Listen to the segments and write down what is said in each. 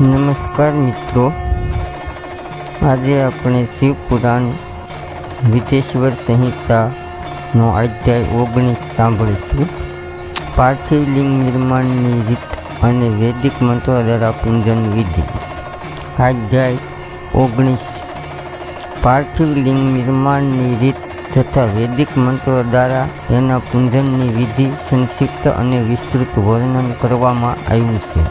નમસ્કાર મિત્રો, આજે આપણે શિવપુરાણ વિદેશ્વર સંહિતાનો અધ્યાય 19 સાંભળીશું. પાર્થિવ લિંગ નિર્માણની રીત અને વૈદિક મંત્રો દ્વારા પૂજન વિધિ. અધ્યાય 19. પાર્થિવ લિંગ નિર્માણની રીત તથા વૈદિક મંત્રો દ્વારા એના પૂજનની વિધિ સંક્ષિપ્ત અને વિસ્તૃત વર્ણન કરવામાં આવ્યું છે.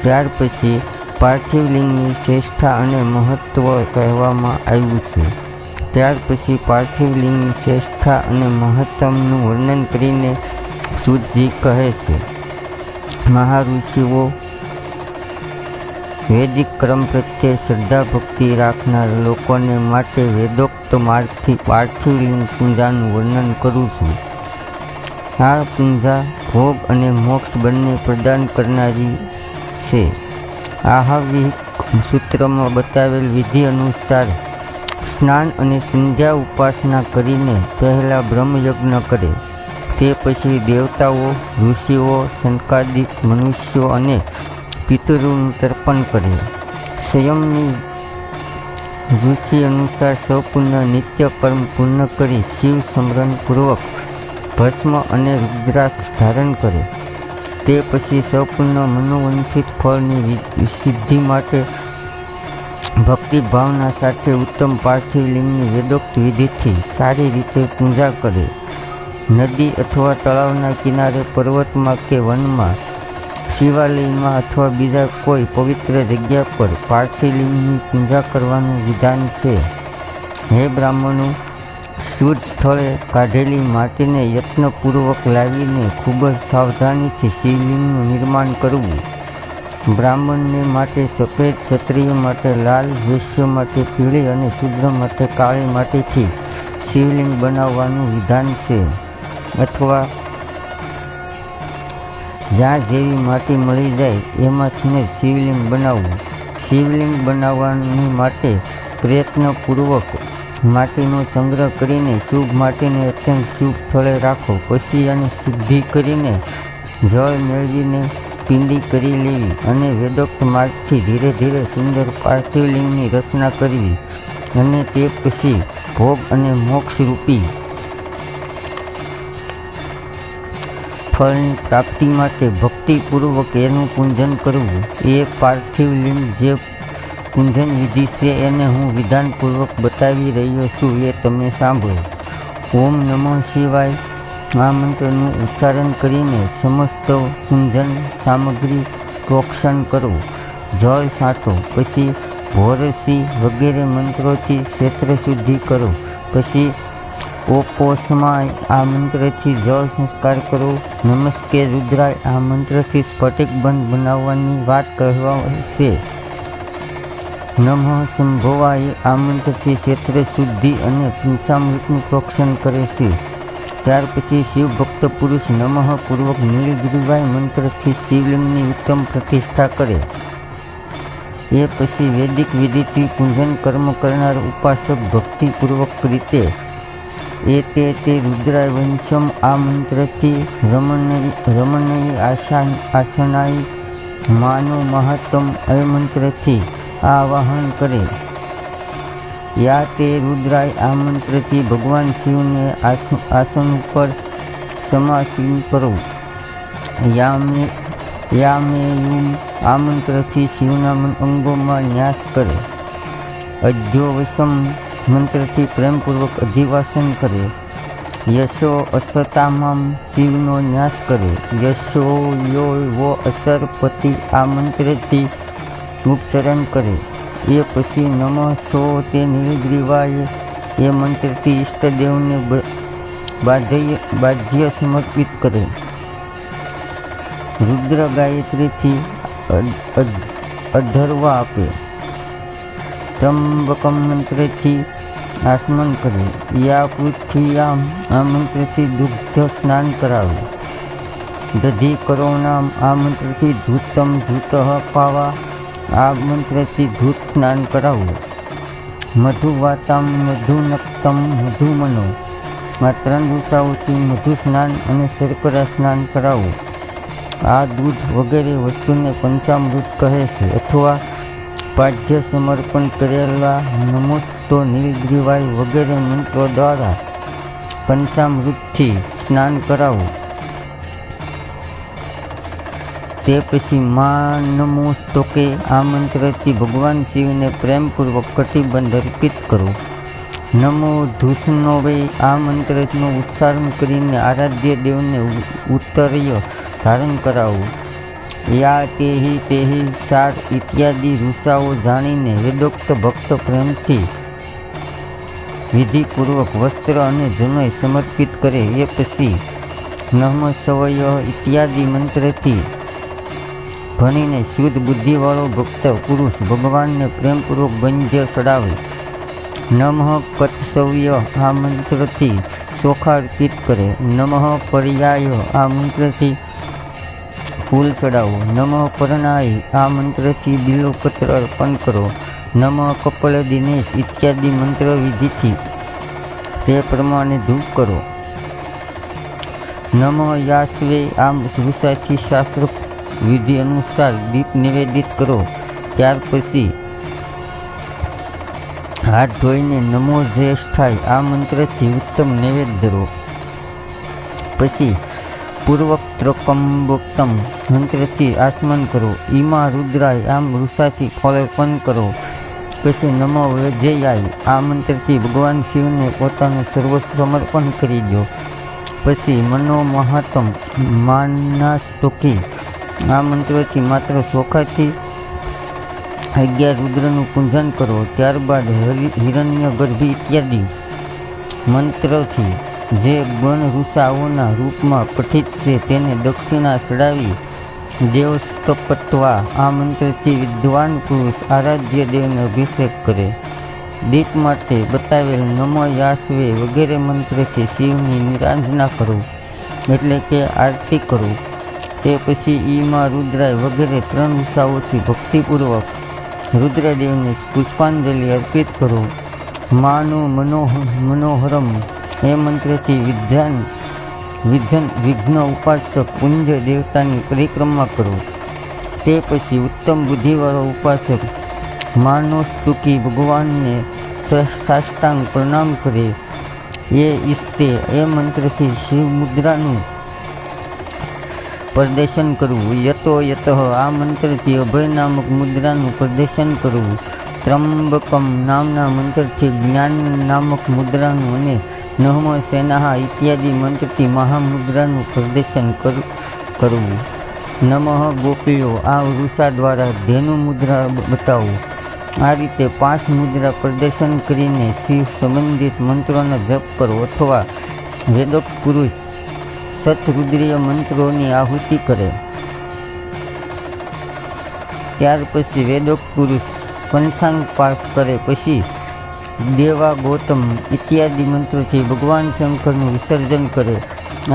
ત્યાર પછી પાર્થિવ લિંગની શ્રેષ્ઠતા અને મહત્ત્વ કહેવામાં આવ્યું છે. ત્યાર પછી પાર્થિવ લિંગની શ્રેષ્ઠતા અને મહત્તમનું વર્ણન કરીને સૂતજી કહે છે, મહાઋષિઓ વૈદિક ક્રમ પ્રત્યે શ્રદ્ધા ભક્તિ રાખનાર લોકોને માટે વેદોક્ત માર્ગથી પાર્થિવ લિંગ પૂજાનું વર્ણન કરું છું. આ પૂજા ભોગ અને મોક્ષ બંને પ્રદાન કરનારી છે. આહાવિક સૂત્રમાં બતાવેલ વિધિ અનુસાર સ્નાન અને સંધ્યા ઉપાસના કરીને પહેલાં બ્રહ્મયજ્ઞ કરે. તે પછી દેવતાઓ, ઋષિઓ, સંકાદિક મનુષ્યો અને પિતૃનું તર્પણ કરે. સંયમની ઋષિ અનુસાર સંપૂર્ણ નિત્ય કર્મ પૂર્ણ કરી શિવ સ્મરણપૂર્વક ભસ્મ અને રુદ્રાક્ષ ધારણ કરે. તે પછી સંપૂર્ણ મનોવંચિત ફળની સિદ્ધિ માટે ભક્તિ ભાવના સાથે ઉત્તમ પાર્થિવ લિંગની વેદોક્ત વિધિથી સારી રીતે પૂજા કરે. નદી અથવા તળાવના કિનારે, પર્વતમાં કે વનમાં, શિવાલયમાં અથવા બીજા કોઈ પવિત્ર જગ્યા પર પાર્થિવ લિંગની પૂજા કરવાનું વિધાન છે. હે બ્રાહ્મણો, શુદ્ધ સ્થળે કાઢેલી માટીને યત્નપૂર્વક લાવીને ખૂબ જ સાવધાનીથી શિવલિંગનું નિર્માણ કરવું. બ્રાહ્મણને માટે સફેદ, ક્ષત્રિય માટે લાલ, વૈશ્ય માટે પીળી અને શૂદ્ર માટે કાળી માટીથી શિવલિંગ બનાવવાનું વિધાન છે. અથવા જ્યાં જેવી માટી મળી જાય એમાંથીને શિવલિંગ બનાવવું. શિવલિંગ બનાવવાની માટે પ્રયત્નપૂર્વક માટીનો સંગ્રહ કરીને શુભ માટીને અત્યંત શુભ સ્થળે રાખો. પછી આને શુદ્ધિ કરીને જળ મેળવીને પિંડી કરી લેવી અને વેદોક્ત માર્ગથી ધીરે ધીરે સુંદર પાર્થિવ લિંગની રચના કરવી અને તે પછી ભોગ અને મોક્ષરૂપી ફળની પ્રાપ્તિ માટે ભક્તિપૂર્વક એનું પૂજન કરવું. એ પાર્થિવ લિંગ જે પૂજન વિધિ છે એને હું વિધાનપૂર્વક બતાવી રહ્યો છું, એ તમે સાંભળો. ઓમ નમઃ શિવાય આ મંત્રનું ઉચ્ચારણ કરીને સમસ્ત પૂજન સામગ્રી પ્રોક્ષણ કરો. જળ છાંટો. પછી ભોરસી વગેરે મંત્રોથી ક્ષેત્ર શુદ્ધિ કરો. પછી ઓપોસમાય આ મંત્રથી જળ સંસ્કાર કરો. નમસ્કે રુદ્રાય આ મંત્રથી સ્ફટિક બંધ બનાવવાની વાત કહેવાય છે. નમઃ શંભવાય આ મંત્રથી ક્ષેત્ર શુદ્ધિ અને પંચામૃતનું પ્રોક્ષણ કરે છે. ત્યાર પછી શિવ ભક્ત પુરુષ નમઃ પૂર્વક નીલગિરિવાય મંત્રથી શિવલિંગની ઉત્તમ પ્રતિષ્ઠા કરે. એ પછી વૈદિક વિધિથી પૂજન કર્મ કરનાર ઉપાસક ભક્તિપૂર્વક રીતે તે રુદ્રાય વંશમ આ મંત્રથી રમણય આસનાય માનો મહત્તમ એ મંત્રથી આવાહન કરે. યા તે રુદ્રાય આ મંત્રથી ભગવાન શિવને આસન ઉપર સમાસીન કરો. યામેયુમ આ મંત્રથી શિવના અંગોમાં ન્યાસ કરે. અધ્યોવસમ મંત્રથી પ્રેમપૂર્વક અધિવાસન કરે. યશો અસતામામ શિવનો ન્યાસ કરે. યશો યો વો અસરપતિ આ મંત્રથી ઉપચરણ કરે. એ પછી નમઃ સો તે નીલગ્રીવાય એ મંત્રથી ઈષ્ટદેવને બાધ્ય સમર્પિત કરે. રુદ્ર ગાયત્રીથી અધર્વા આપે. ત્રંબકમ મંત્રથી આસમન કરે. યા પૃથ્વીયામ આ મંત્રથી દુગ્ધ સ્નાન કરાવે. દધી કરોનામ આ મંત્રથી ધૂતમ ધૂત પાવા આ મંત્રથી ધૂત સ્નાન કરાવવું. મધુવાતામ મધુનક્તમ મધુમનો આ 3 દિશાઓથી મધુ સ્નાન અને શર્કરા સ્નાન કરાવવું. આ દૂધ વગેરે વસ્તુને પંચામૃત કહે છે, અથવા પાદ્ય સમર્પણ કરેલા નમોસ્તો નીલગ્રીવાય વગેરે મંત્રો દ્વારા પંચામૃતથી સ્નાન કરાવો. તે પછી મા નમોસ્તોકે આ મંત્રથી ભગવાન શિવને પ્રેમપૂર્વક કટિબંધ અર્પિત કરો. નમો ધૂષણોવે આ મંત્રનો ઉચ્ચારણ કરીને આરાધ્ય દેવને ઉત્તરીય ધારણ કરાવો. યા તેહી સાર ઇત્યાદિ રૂસાઓ જાણીને વેદોક્ત ભક્ત પ્રેમથી વિધિપૂર્વક વસ્ત્ર અને જનોય સમર્પિત કરે. એ પછી નમઃ શિવાય ઇત્યાદિ મંત્રથી ભણીને શુદ્ધ બુદ્ધિવાળો ભક્ત પુરુષ ભગવાનને પ્રેમપૂર્વક બંધ્ય ચડાવે. નમઃ કત્સવ્ય આ મંત્રથી ચોખા અર્પિત કરે. નમઃ પર્યાય આ મંત્રથી ફૂલ ચડાવો. નમઃ પરણાય આ મંત્રથી બિલ્વપત્ર અર્પણ કરો. નમઃ કપલ દિનેશ ઇત્યાદિ મંત્ર વિધિથી તે પ્રમાણે ધૂપ કરો. નમઃ યાસ્વે આ વૃષાથી શાસ્ત્ર વિધિ અનુસાર દીપ નિવેદિત કરો. ત્યાર પછી હાથ ધોઈને નમો જ્યેષ્ઠાય આ મંત્રથી ઉત્તમ નૈવેદ્ય ધરો. પછી પૂર્વક્ત્રકંબોક્તમ મંત્રથી આસમન કરો. ઈમા રુદ્રાય આમ વૃષાથી ફળ અર્પણ કરો. પછી નમો વૈજયાય આ મંત્રથી ભગવાન શિવને પોતાનું સર્વસ્વ સમર્પણ કરી દો. પછી મનો મહાત્મ માનાસ્તોકી આ મંત્રથી માત્ર ચોખાથી 11 રુદ્રનું પૂજન કરો. ત્યારબાદ હિરણ્ય ગર્ભી ઇત્યાદિ મંત્રથી જે ગણ ઋષાઓના રૂપમાં પઠિત છે તેને દક્ષિણા ચડાવી દેવસ્તપત્વા આ મંત્રથી વિદ્વાન પુરુષ આરાધ્ય દેવને અભિષેક કરે. દીપ માટે બતાવેલ નમો યાસ્વે વગેરે મંત્રથી શિવની નિરાંજના કરો, એટલે કે આરતી કરો. તે પછી ઈમાં રુદ્રાય વગેરે 3 ઋષાઓથી ભક્તિપૂર્વક રુદ્રદેવને પુષ્પાંજલિ અર્પિત કરો. માનું મનોહરમ એ મંત્રથી વિઘ્ન ઉપાસક પુંજ દેવતાની પરિક્રમા કરો. તે પછી ઉત્તમ બુદ્ધિવાળો ઉપાસક માનોસ્તુકી ભગવાનને સાષ્ટાંગ પ્રણામ કરે. એ ઈસ્તે એ મંત્રથી શિવ મુદ્રાનું પ્રદર્શન કરવું. યતો યતઃ આ મંત્રથી અભય નામક મુદ્રાનું પ્રદર્શન કરવું. ત્રંબકમ નામના મંત્રથી જ્ઞાન નામક મુદ્રાનું અને નહમ સેનાહ ઇત્યાદિ મંત્રથી મહામુદ્રાનું પ્રદર્શન કરવું. નમઃ ગોપીઓ આ વૃષા દ્વારા ધેનુ મુદ્રા બતાવો. આ રીતે 5 મુદ્રા પ્રદર્શન કરીને શિવ સંબંધિત મંત્રોનો જપ કરો અથવા વેદોક્ત પુરુષ સતરુદ્રીય મંત્રોની આહુતિ કરે. ત્યાર પછી વેદોક્ત પુરુષ પંચાંગ પાઠ કરે. પછી દેવા ગૌતમ ઇત્યાદિ મંત્રોથી ભગવાન શંકરનું વિસર્જન કરે.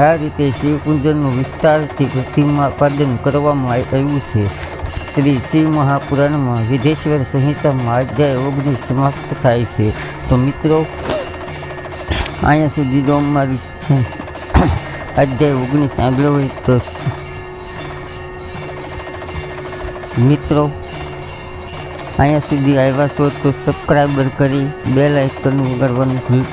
આ રીતે શિવપૂજનનું વિસ્તારથી પ્રતિપાદન કરવામાં આવ્યું છે. શ્રી શિવ મહાપુરાણમાં વિધેશ્વર સંહિતામાં અધ્યાય 19 સમાપ્ત થાય છે. તો મિત્રો અહીંયા સુધી જો અમારું છે અધ્યાય 19 સાંભળ્યો હોય તો મિત્રો અહીંયા સુધી આવ્યા છો તો સબસ્ક્રાઈબર કરી બેલ આઇકન વગાડવાનું ભૂલતા